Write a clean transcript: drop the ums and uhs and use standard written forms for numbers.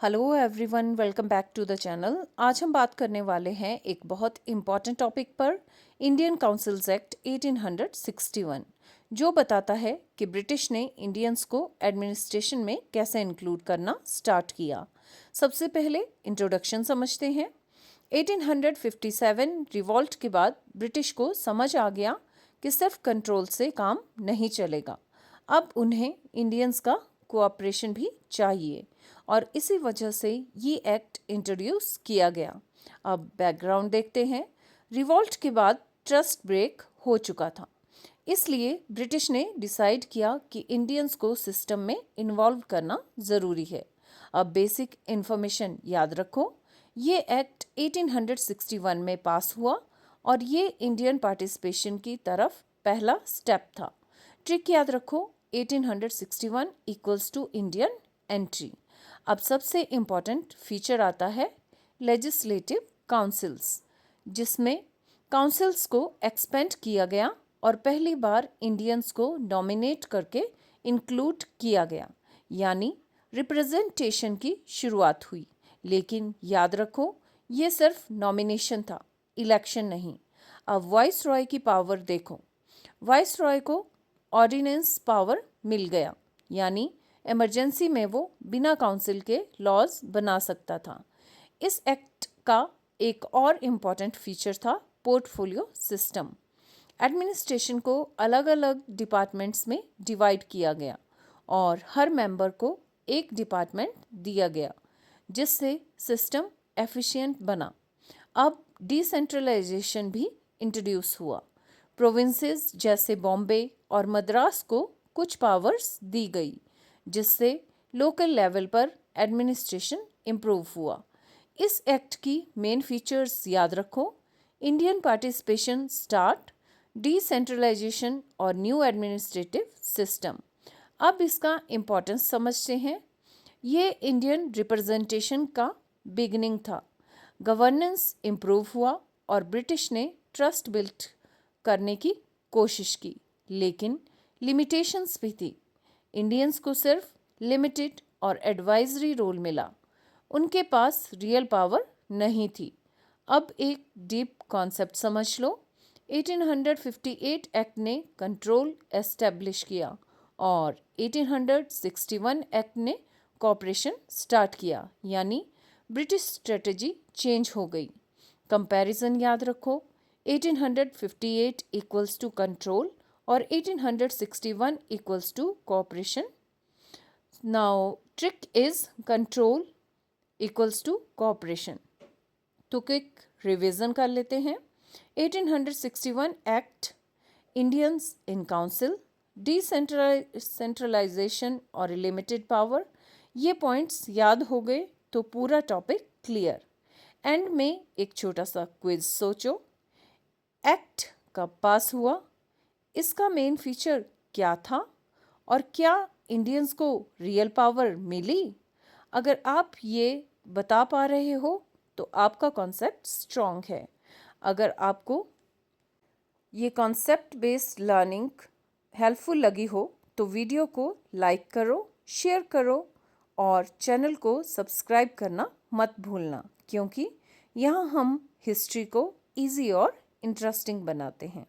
Hello everyone, welcome back to the channel. आज हम बात करने वाले हैं एक बहुत इम्पॉर्टेंट टॉपिक पर, इंडियन काउंसिल्स एक्ट 1861, जो बताता है कि ब्रिटिश ने इंडियंस को एडमिनिस्ट्रेशन में कैसे इंक्लूड करना स्टार्ट किया। सबसे पहले इंट्रोडक्शन समझते हैं। 1857 रिवॉल्ट के बाद ब्रिटिश को समझ आ गया कि सिर्फ कंट्रोल से काम नहीं चलेगा, अब उन्हें इंडियंस का कोऑपरेशन भी चाहिए और इसी वजह से ये एक्ट इंट्रोड्यूस किया गया। अब बैकग्राउंड देखते हैं। रिवॉल्ट के बाद ट्रस्ट ब्रेक हो चुका था, इसलिए ब्रिटिश ने डिसाइड किया कि इंडियंस को सिस्टम में इन्वॉल्व करना ज़रूरी है। अब बेसिक इन्फॉर्मेशन याद रखो, ये एक्ट 1861 में पास हुआ और ये इंडियन पार्टिसिपेशन की तरफ पहला स्टेप था। ट्रिक याद रखो, 1861 इक्वल्स टू इंडियन एंट्री। अब सबसे इम्पॉर्टेंट फीचर आता है लेजिस्लेटिव काउंसिल्स, जिसमें काउंसिल्स को एक्सपेंड किया गया और पहली बार इंडियंस को नॉमिनेट करके इंक्लूड किया गया, यानी रिप्रेजेंटेशन की शुरुआत हुई। लेकिन याद रखो, ये सिर्फ नॉमिनेशन था, इलेक्शन नहीं। अब वाइस रॉय की पावर देखो। वाइस रॉय को ऑर्डिनेंस पावर मिल गया, यानी इमरजेंसी में वो बिना काउंसिल के लॉज बना सकता था। इस एक्ट का एक और इम्पॉर्टेंट फीचर था पोर्टफोलियो सिस्टम। एडमिनिस्ट्रेशन को अलग अलग डिपार्टमेंट्स में डिवाइड किया गया और हर मेंबर को एक डिपार्टमेंट दिया गया, जिससे सिस्टम एफिशिएंट बना। अब डिसेंट्रलाइजेशन भी इंट्रोड्यूस हुआ। प्रोविंसेस जैसे बॉम्बे और मद्रास को कुछ पावर्स दी गई, जिससे लोकल लेवल पर एडमिनिस्ट्रेशन इम्प्रूव हुआ। इस एक्ट की मेन फीचर्स याद रखो। इंडियन पार्टिसिपेशन स्टार्ट, डिसेंट्रलाइजेशन और न्यू एडमिनिस्ट्रेटिव सिस्टम। अब इसका इम्पोर्टेंस समझते हैं। ये इंडियन रिप्रेजेंटेशन का बिगिनिंग था। गवर्नेंस इम्प्रूव हुआ और ब्रिटिश ने ट्रस्ट बिल्ड करने की कोशिश की, लेकिन लिमिटेशंस भी थी। इंडियंस को सिर्फ लिमिटेड और एडवाइजरी रोल मिला, उनके पास रियल पावर नहीं थी। अब एक डीप कॉन्सेप्ट समझ लो। 1858 एक्ट ने कंट्रोल एस्टेब्लिश किया और 1861 एक्ट ने कॉपरेशन स्टार्ट किया, यानी ब्रिटिश स्ट्रेटजी चेंज हो गई। कंपैरिजन याद रखो, 1858 इक्वल्स टू कंट्रोल और 1861 equals to cooperation. Now trick is control equals to cooperation. तो क्विक रिवीजन कर लेते हैं। 1861 act, Indians in council, decentralisation और लिमिटेड पावर, ये पॉइंट्स याद हो गए तो पूरा टॉपिक क्लियर। एंड में एक छोटा सा क्विज सोचो। एक्ट कब पास हुआ, इसका मेन फीचर क्या था और क्या इंडियंस को रियल पावर मिली? अगर आप ये बता पा रहे हो तो आपका कॉन्सेप्ट स्ट्रॉन्ग है। अगर आपको ये कॉन्सेप्ट बेस्ड लर्निंग हेल्पफुल लगी हो तो वीडियो को लाइक करो, शेयर करो और चैनल को सब्सक्राइब करना मत भूलना, क्योंकि यहाँ हम हिस्ट्री को इजी और इंटरेस्टिंग बनाते हैं।